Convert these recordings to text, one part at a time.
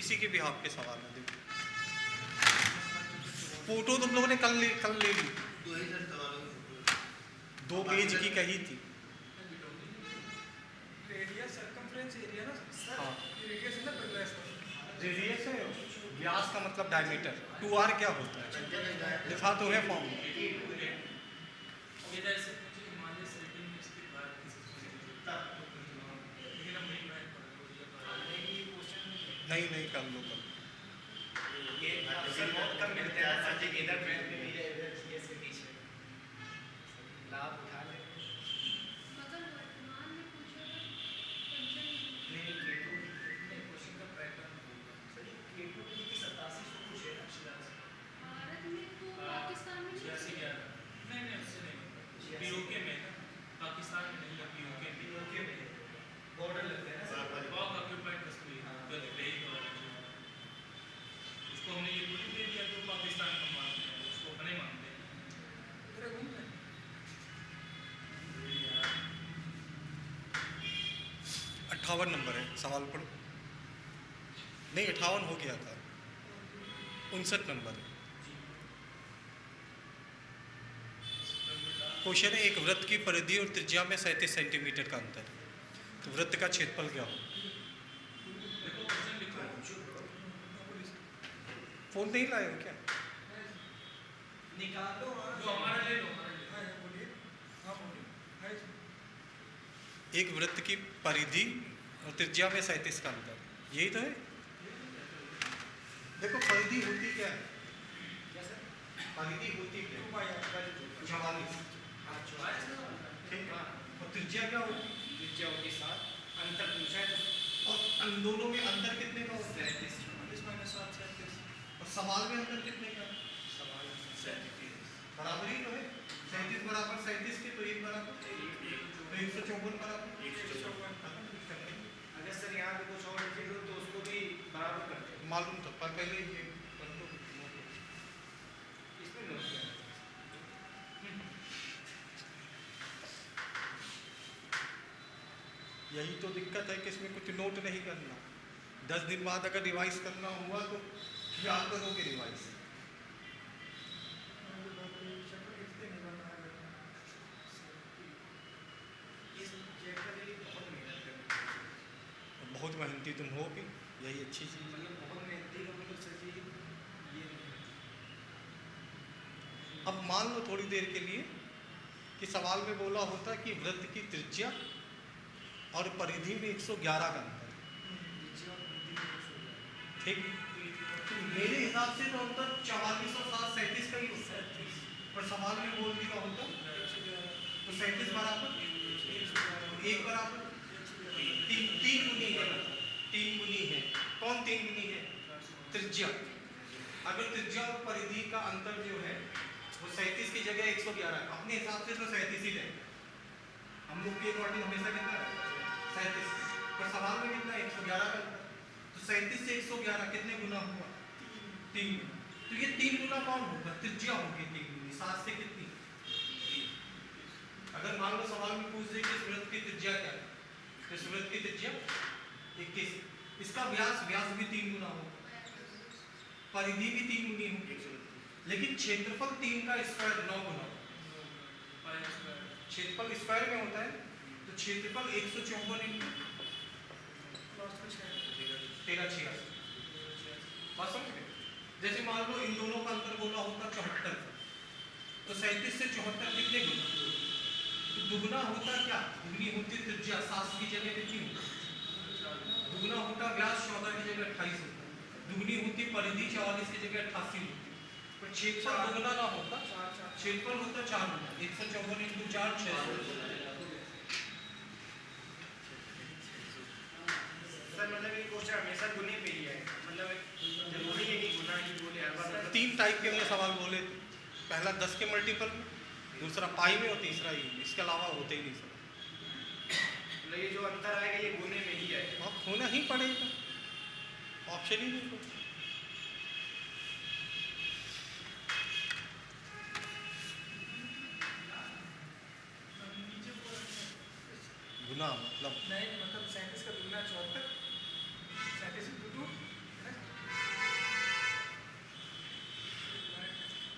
किसी के भी हाथ के सवाल में देखो, फोटो तुम लोगों ने कल ले ली, 2 पेज की कही थी। रेडियस सर्कमफ्रेंस एरिया ना सर, हाँ रेडियस है ना पहला, रेडियस है, व्यास का मतलब डायमीटर। 2r क्या होता है दिखा तो है फॉर्म। नहीं नहीं कर लो कर उसको हमने ये थोड़ी दे दिया तो पाकिस्तान को मानते हैं, उसको अपने मानते हैं। 58 नंबर है, सवाल पढ़ो। नहीं 58 हो गया था, 59 नंबर है। क्वेश्चन है, एक वृत्त की परिधि और त्रिज्या में 37 सेंटीमीटर का अंतर, तो वृत्त का क्षेत्रफल क्या हो? फोन नहीं लाए हो क्या? निकालो हमारा ले लो। एक वृत्त की परिधि और त्रिज्या में 37 का अंतर, यही तो है। देखो परिधि होती क्या है, परिधि होती क्या है? 44, ठीक है। और त्रिज्या क्या होती? त्रिज्या होती 7, अंतर पूछा है तो, और इन दोनों में अंतर कितने का होता है? 37 और सवाल में अंतर कितने का? सवाल बराबर ही तो है। 37 बराबर 37 के, तो 1 बराबर तो 154 बराबर। अगर सर यहाँ पे कुछ और लिख दो तो उसको भी बराबर करते हैं, मालूम था पर पहले ये कर दो, इसमें नोट किया। यही तो दिक्कत है कि इसमें कुछ नोट नहीं करना। 10 दिन बाद अगर रिवाइज करना हुआ तो याद करोगे रिवाइज। बहुत मेहनती तुम हो भी, यही अच्छी चीज़ है। मतलब बहुत मेहनती का मतलब सर जी ये नहीं। अब मान लो थोड़ी देर के लिए कि सवाल में बोला होता कि वृत्त की त्रिज्या और परिधि में 111 का अंतर, ठीक। तो मेरे हिसाब से तो अंतर 44 और 7 37 का ही होता है, पर सवाल में बोल दिया होता तो 37 बराबर 1 बराबर 3 गुनी है, 3 गुनी है। कौन 3 गुनी है? त्रिज्या। अगर त्रिज्या और परिधि का अंतर जो है वो 37 की जगह 111 है, अपने हिसाब से तो 37 ही है, हम लोग के अकॉर्डिंग हमेशा कितना है 37, पर सवाल में कितना 111 का, तो 37 से 111 कितने गुना हुआ? 3 गुना। तो ये 3 गुना कौन होगा? त्रिज्या होगी 3 गुनी। 7 से कितनी? अगर मान लो सवाल में पूछ दे कि इस वृत्त की त्रिज्या क्या है, तो इस वृत्त की त्रिज्या 21, इसका व्यास भी 3 गुना होगा, परिधि भी 3 गुनी होगी, लेकिन क्षेत्रफल 3 का स्क्वायर 9 गुना। क्षेत्रफल स्क्वायर में होता है, तो क्षेत्रफल 154 इंटू 1386। बात समझ गए? जैसे मान लो इन दोनों का अंतर बोला होता 74, तो 37 से 74 कितने गुना? तो दुगुना होता क्या? दुगनी होती त्रिज्या, 7 की जगह कितनी होती? दुगुना होता व्यास, 14 की जगह 28 होता। दुगनी होती परिधि, 44 की जगह 88 होती। पर क्षेत्रफल दुगुना ना होता, क्षेत्रफल होता 4 गुना, 154 इंटू 4 600। सर मतलब ये क्वेश्चन हमेशा गुने पे ही है, मतलब जरूरी है कि गुना ही बोले हर बार। 3 टाइप के हमने सवाल बोले, पहला 10 के मल्टीपल में, दूसरा पाई में और तीसरा ही, इसके अलावा होते ही नहीं सर। मतलब ये जो अंतर आएगा ये गुने में ही आएगा, अब होना ही पड़ेगा, ऑप्शन ही नहीं कुछ। गुना मतलब नहीं मतलब 37 का दुगना 74, 37 इंटू 2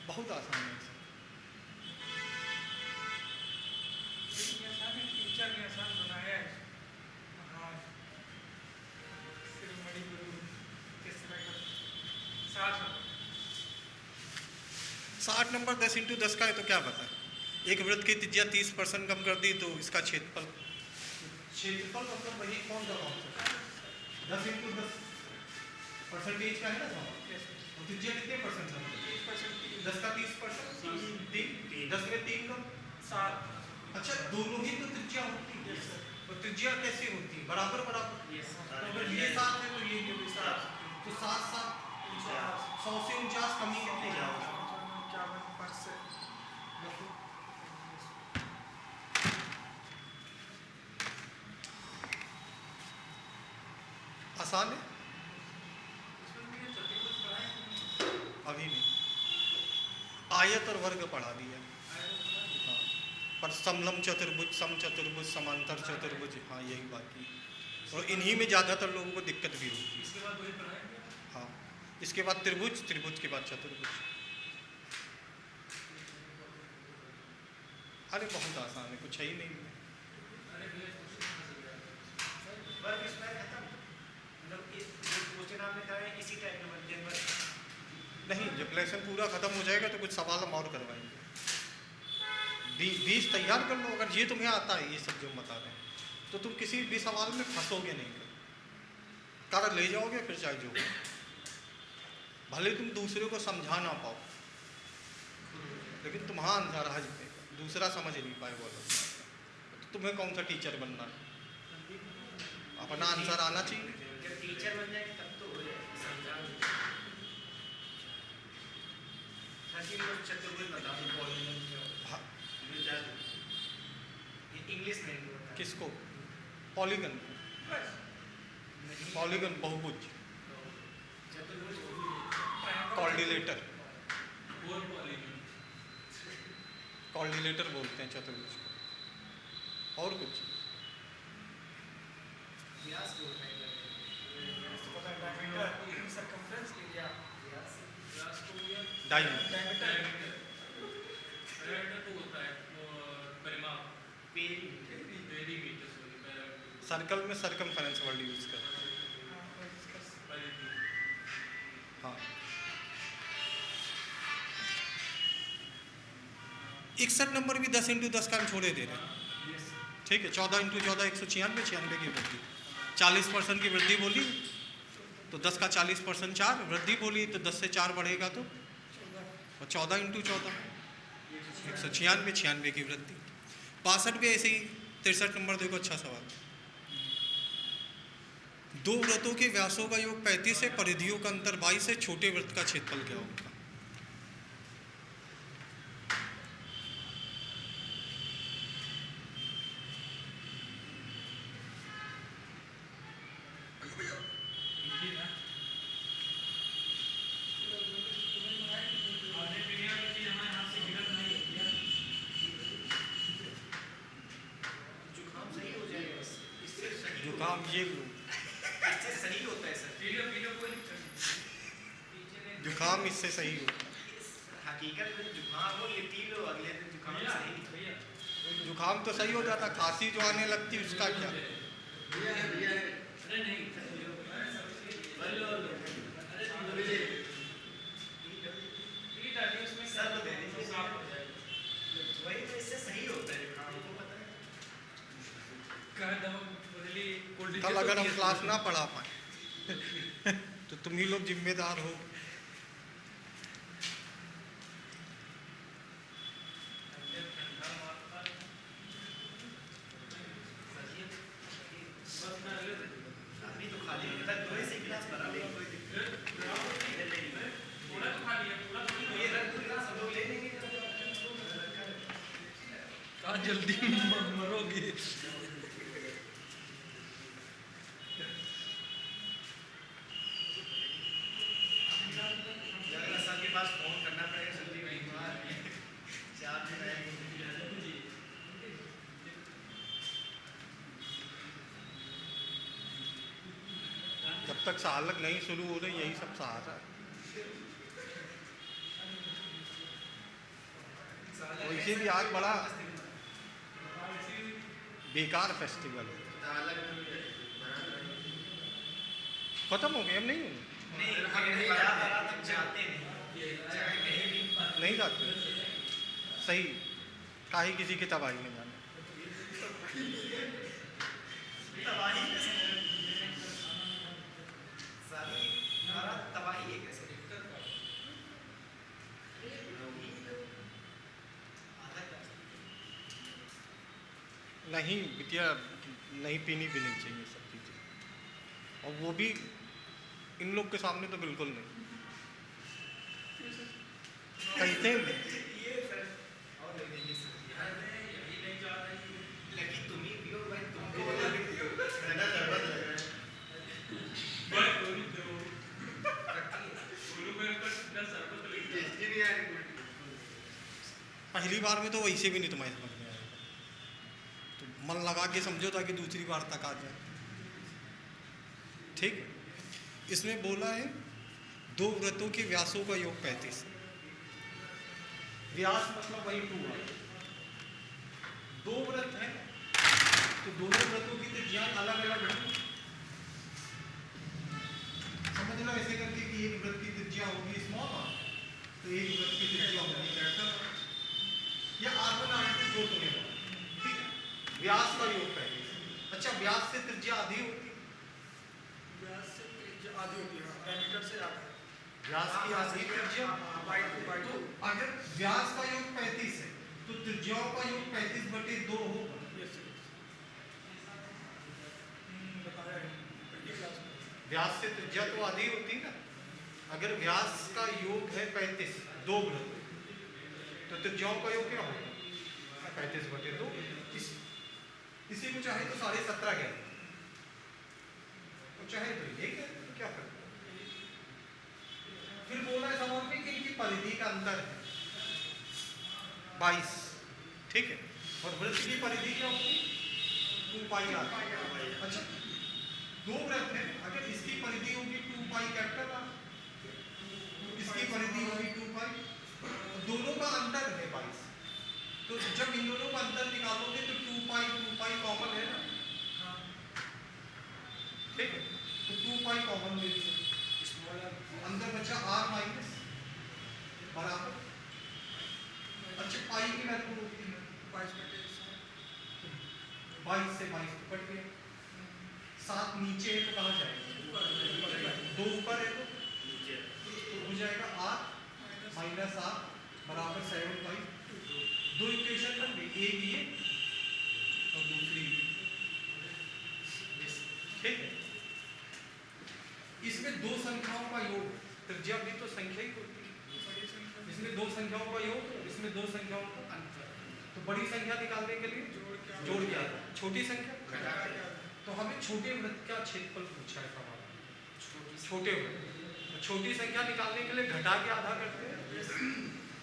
बहुत आसान है सर। लेकिन आसान है, टीचर ने आसान बनाया है। हाँ, शिरोमणि गुरु किस तरह का 60 नंबर 10 इंटू 10 का है तो क्या बताएं। एक वृत्त की त्रिज्या 30% कम कर दी तो इसका क्षेत्रफल मतलब वही कौन सा कॉन्सेप्ट है 10 इंटू 10 परसेंटेज का है ना सवाल। और त्रिज्या कितने परसेंट का 10 का 30%, 10 में 3 का 7। अच्छा दोनों ही तो त्रिज्या होती है। और त्रिज्या कैसे होती है बराबर बराबर। तो अगर ये 7 है तो ये भी 7, तो 7 7 100 से 49 कमी कितनी जाएगी। आसान है अभी नहीं। आयत और वर्ग पढ़ा दिया। हाँ पर समलम चतुर्भुज समचतुर्भुज समांतर चतुर्भुज हाँ यही बाकी है। और इन्हीं में ज़्यादातर लोगों को दिक्कत भी होती है। इसके बाद वही पढ़ाएंगे। हाँ इसके बाद त्रिभुज, त्रिभुज के बाद चतुर्भुज। अरे बहुत आसान है, कुछ है ही नहीं है। अरे भैया वर्ग स्क्वायर खत्म, मतलब इस जो क्वेश्चन आपने कराया इसी टाइप में बनते हैं वर्ग। नहीं जब लेसन पूरा खत्म हो जाएगा तो कुछ सवाल हम और करवाएंगे। 20 तैयार कर लो। अगर ये तुम्हें आता है ये सब जो हम बता रहे हैं तो तुम किसी भी सवाल में फंसोगे नहीं, कर ले जाओगे फिर चाहे जो। भले तुम दूसरे को समझा ना पाओ लेकिन तुम्हारा आंसर आ जाएगा, दूसरा समझ नहीं पाए बोलो तो तुम्हें कौन सा टीचर बनना है। अपना आंसर आना चाहिए। जब टीचर बन जाए तब तो हो जाए समझा। सचिन को चतुर्भुज बता दो पॉलीगन हाँ, इंग्लिश में नहीं होता। किसको पॉलीगन, पॉलीगन बहुभुज, चतुर्भुज कॉर्डिलेटर, और पॉलीगन कॉर्डिलेटर बोलते हैं चतुर्भुज को। और कुछ व्यास बोलते हैं। सर्कमफ्रेंस एरिया व्यास को या डायमीटर। डायमीटर तो होता है परिमाप पेरीमीटर सॉरी पैरामीटर। सर्कल में सर्कमफेरेंस वर्ड यूज कर। हाँ 61 नंबर भी 10 इंटू 10 का हम छोड़े दे रहे हैं। ठीक है 14 इंटू 14 196, 96 की वृद्धि। 40% की वृद्धि बोली तो 10 का 40% 4, वृद्धि बोली तो 10 से 4 बढ़ेगा तो 14 इंटू 14 196, 96 की वृद्धि। 62 भी ऐसे ही। 63 नंबर देखो अच्छा सवाल। दो वृत्तों के व्यासों का योग 35 है, परिधियों का अंतर 22 है, छोटे वृत्त का क्षेत्रफल क्या होगा। जुकाम सही हो जाएगा इससे सही जुकाम ये लो, इससे सही होता है सर। पीलो कोई जुकाम इससे सही होता है। हकीकत में जुकाम हो ये पी लो अगले दिन जुकाम सही। जुकाम तो सही हो जाता, खांसी जो आने लगती उसका क्या। अरे नहीं सर तो दे दीजिए साफ हो जाएगा। वही तो इससे सही होता है जुकाम को पता है। कल अगर हम क्लास ना पढ़ा पाए तो तुम ही लोग जिम्मेदार हो। अभी तो खाली होता है, दो ही से गिलास भरा ले कोई दिक्कत पूरा तो खा लिया पूरा थोड़ी नहीं। ये रख दो गिलास हम लोग ले लेंगे। कहाँ जल्दी मरोगे। जगह सर के पास फोन करना पड़ेगा जल्दी बीमार है 4 दिन रहेंगे। जब तक सालक नहीं शुरू हो रही यही सब सहारा है। ये भी आज बड़ा बेकार फेस्टिवल है। खत्म हो गए, अब नहीं होंगे, नहीं जाते। सही, काहे किसी की तबाही में जाना। तबाही है कैसे? नहीं बिटिया, नहीं पीनी भी नहीं चाहिए सब चीज़ें, और वो भी इन लोग के सामने तो बिल्कुल नहीं। कहते हैं ये सर और ले लेंगे सर, यही नहीं जा रही लगी, तुम ही पियो भाई, तुमको वाला भी पियो, ठंडा शरबत लग रहा है। बस बोलू मेरे को शरबत लगी, टेस्टी नहीं आ रही। पहली बार में तो वैसे भी नहीं तुम्हारे समझ में आएगा, तो मन लगा के समझो ताकि दूसरी बार तक आ जाए। ठीक है, इसमें बोला है 2 व्रतों के व्यासों का योग 35। व्यास मतलब वही 2 है। 2 व्रत है तो दोनों व्रतों की त्रिज्या अलग अलग है। समझना ऐसे करके कि एक व्रत की त्रिज्या होगी स्मॉल r, तो एक व्रत की त्रिज्या होगी कैपिटल R, या R1 R2 जोड़ दोगे। ठीक है, व्यास का योग 35। अच्छा, व्यास से त्रिज्या आधी होती है, व्यास से त्रिज्या आधी होती है, डायमीटर से ज़्यादा है। व्यास की आधी त्रिज्या। तो अगर व्यास का योग 35 है तो त्रिज्याओं का योग 35/2 होगा। बताया है पहली क्लास में। व्यास से त्रिज्या तो आधी होती है ना। अगर व्यास का योग है 35, 2 व्रत, तो त्रिज्याओं का योग क्या होगा? 35/2। इसी को चाहे तो 17.5 कह, तो चाहे तो ये कह, क्या फर्क? फिर बोला है सवाल में कि इनकी परिधि का अंतर है 22। ठीक है, और वृत्त की परिधि क्या होगी? 2πr। अच्छा, 2 व्रत है, अगर इसकी परिधि होगी 2π कैपिटल R, इसकी परिधि होगी 2π, दोनों का अंतर है 22। तो जब इन दोनों का अंतर निकालोगे तो 2π कॉमन है ना। ठीक है, तो 2π कॉमन ले लीजिए, अंदर बचा R माइनस बराबर। अच्छा, पाई की वैल्यू होती है 22 से 22 कट गया, 7 नीचे है तो कहाँ जाएगा? 2 ऊपर है तो हो जाएगा R माइनस R बराबर 7/2। 2 इक्वेशन बन गई, एक ये और दूसरी ये। ठीक है, इसमें 2 संख्याओं का योग, त्रिज्या भी तो संख्या ही होती है, इसमें 2 संख्याओं का योग, इसमें 2 संख्याओं का अंतर। तो बड़ी संख्या निकालने के लिए जोड़ क्या, छोटी संख्या। तो हमें छोटे व्रत का क्षेत्रफल पूछा है सवाल, छोटे व्रत। छोटी संख्या निकालने के लिए घटा के आधा करते हैं,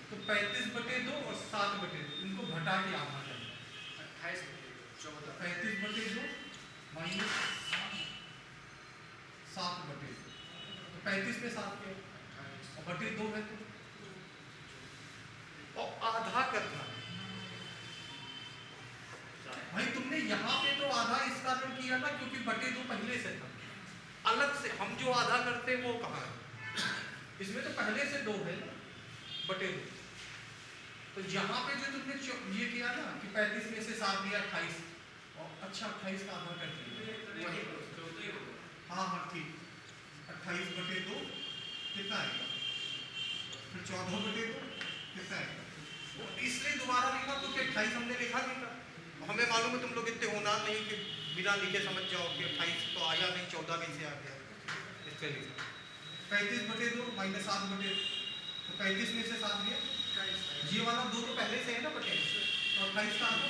तो 35/2 और 7/2, इनको घटा के आधा करते हैं। 28/14 35/2 माइनस 7/2, तो 35 में 7 के और बटे 2 है तो, और आधा करना। भाई तुमने यहाँ पे तो आधा इस कारण किया ना क्योंकि बटे 2 पहले से था, अलग से हम जो आधा करते हैं वो कहाँ है? इसमें तो पहले से 2 है बटे 2। तो यहाँ पे जो तुमने ये किया ना कि 35 में से 7 दिया 28, और अच्छा 28 का आधा कर दिया, हाँ हाँ ठीक, 28/2 कितना आएगा? फिर 14/2 कितना आएगा? इसलिए दोबारा लिखा क्योंकि 28 हमने लिखा नहीं था। हमें मालूम है तुम लोग इतने होना नहीं कि बिना लिखे समझ जाओ कि 28 तो आया नहीं, 14 कैसे आ गया, इसलिए लिखा 35/2 माइनस 7/2, तो 35 में से 7 दिया, ये वाला 2 तो पहले से है ना बटे, तो 28 का आधा,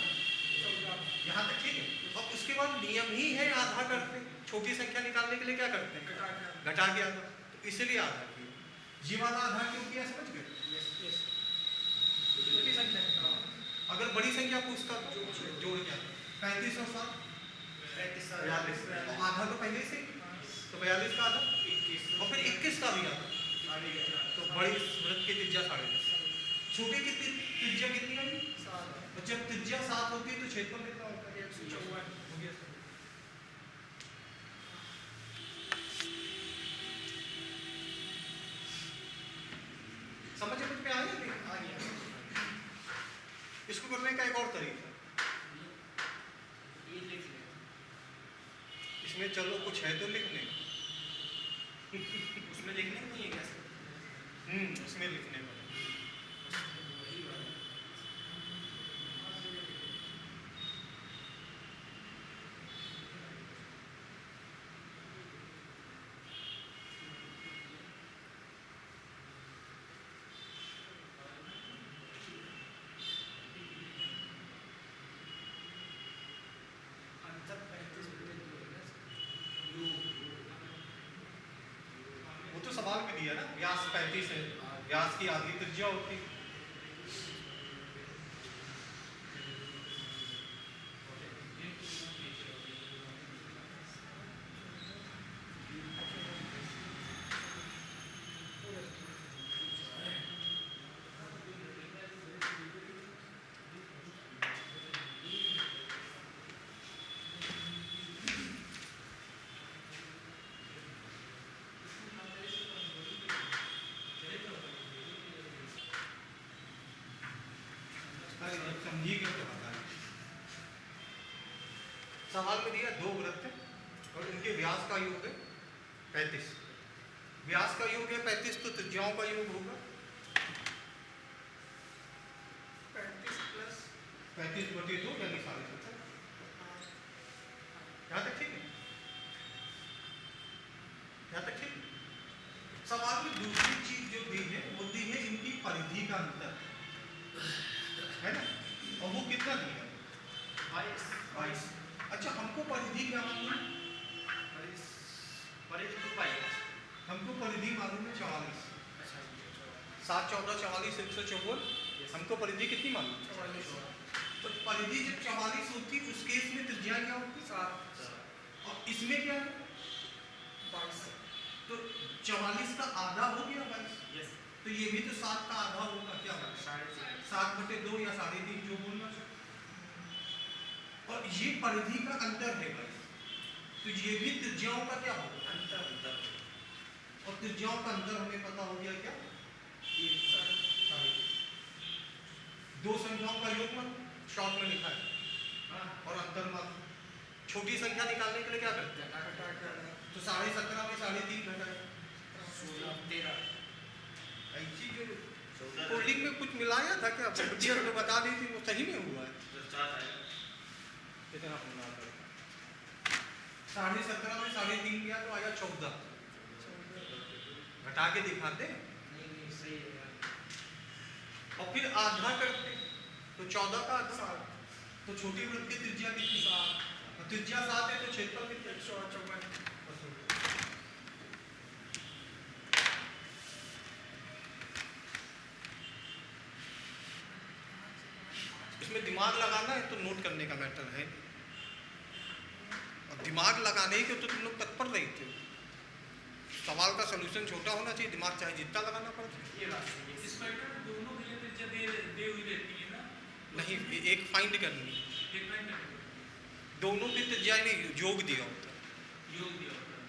यहाँ तक ठीक है। और उसके बाद नियम ही है आधा करते, छोटी संख्या निकालने के लिए क्या करते हैं? घटा के आधा, तो इसलिए आधा किया। ये वाला आधा क्यों किया समझ गए? छोटी संख्या, अगर बड़ी संख्या पूछता तो जोड़ क्या, 35 और 7 42, तो आधा तो पहले से, तो 42 का आधा 21, और फिर 21 का भी आधा, तो बड़ी व्रत की त्रिज्या 10.5। छोटे की त्रिज्या कितनी आई? और जब त्रिज्या 7 होती है तो क्षेत्रफल कितना होता है? 154। हो गया सर। समझ में आया नहीं? आ गया। इसको करने का एक और तरीका, ये लिख ले। इसमें चलो कुछ है तो लिखने, उसमें लिखने को नहीं है क्या सर? उसमें लिखने का। वही बात है। अंतर 35/2 है ना सर? वो तो सवाल में दिया ना, व्यास 35 है, व्यास की आधी त्रिज्या होती है। समझिए क्या बता रहे हैं। सवाल में दिया दो वृत्त हैं और इनके व्यास का योग है 35। व्यास का योग है 35 तो त्रिज्याओं का योग होगा 35 प्लस 35/2 यानी 70.5। यहाँ तक ठीक है? यहाँ तक ठीक है? सवाल में दूसरी चीज जो दी है वो दी है इनकी परिधि का अंतर, है ना? और वो कितना दिया? 22। अच्छा, हमको परिधि क्या मालूम है? परिधि 2 पाई है। हमको परिधि मालूम है 44। अच्छा 7, 14, 44, 154। हमको परिधि कितनी मालूम है? 44। तो परिधि जब 44 होती उस केस में त्रिज्या क्या होती? 7। और इसमें क्या है? 22। तो 44 का आधा हो गया 22। यस। तो ये भी तो 7 का आधा होगा, क्या होगा? 7/2 या 3.5 जो बोलना चाहिए। और ये परिधि का अंतर है भाई, तो ये भी त्रिज्याओं का क्या होगा? अंतर। और त्रिज्याओं का अंतर हमें पता हो गया क्या? 3.5। दो संख्याओं का योग मत शॉर्ट में लिखा है और अंतर मत। छोटी संख्या निकालने के लिए क्या करते हैं? घटा कर तो 17.5 में 3.5 घटाए। 16 13 ऐसी जो कोल्डिंग में कुछ मिलाया था क्या? टीचर ने बता दी थी, वो सही में हुआ है। कितना होना पड़ेगा? 17.5 में 3.5 किया तो आया 14। घटा के दिखाते नहीं सही है यार। और फिर आधा करते तो 14 का आधा। तो छोटी वृत्त की त्रिज्या कितनी? 7। त्रिज्या 7 है तो क्षेत्रफल कितना? 154। इसमें दिमाग लगाना है तो नोट करने का मैटर है, और दिमाग लगाने के तो तुम लोग तत्पर नहीं थे। सवाल का सलूशन छोटा होना चाहिए, दिमाग चाहे जितना लगाना पड़ता है। ये बात सही है। इस पैटर्न दोनों के लिए त्रिज्या दे हुई रहती है ना? नहीं, एक फाइंड करनी, एक लाइन का दोनों की त्रिज्या नहीं योग दिया होता है, योग दिया होता है,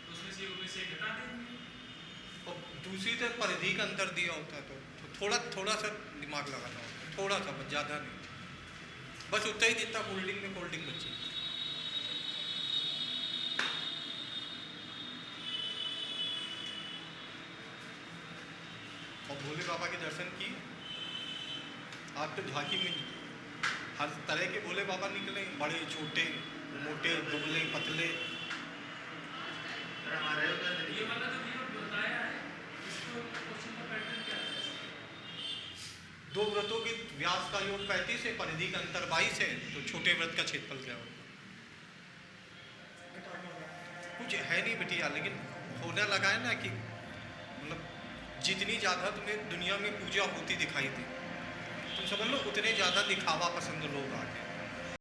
तो उसमें से योग में से घटा देंगे। और दूसरी तरफ परिधि का अंतर दिया होता है तो थोड़ा सा दिमाग लगाना होता है, थोड़ा सा, बस ज़्यादा नहीं, बस उतना ही जितना कोल्डिंग में कोल्डिंग बची। और भोले बाबा के दर्शन किए? आप तो झांकी में हर तरह के भोले बाबा निकले, बड़े छोटे मोटे दुबले पतले। हमारे ये वाला जो नियम बताया है, इसको क्वेश्चन का पैटर्न क्या है? दो व्रतों की व्यास का योग 35 है, परिधि का अंतर 22 है, तो छोटे व्रत का क्षेत्रफल क्या होगा? कुछ है नहीं बिटिया, लेकिन होने लगा है ना कि मतलब जितनी ज़्यादा तुम्हें दुनिया में पूजा होती दिखाई दे, तुम समझ लो उतने ज़्यादा दिखावा पसंद लोग आ गए।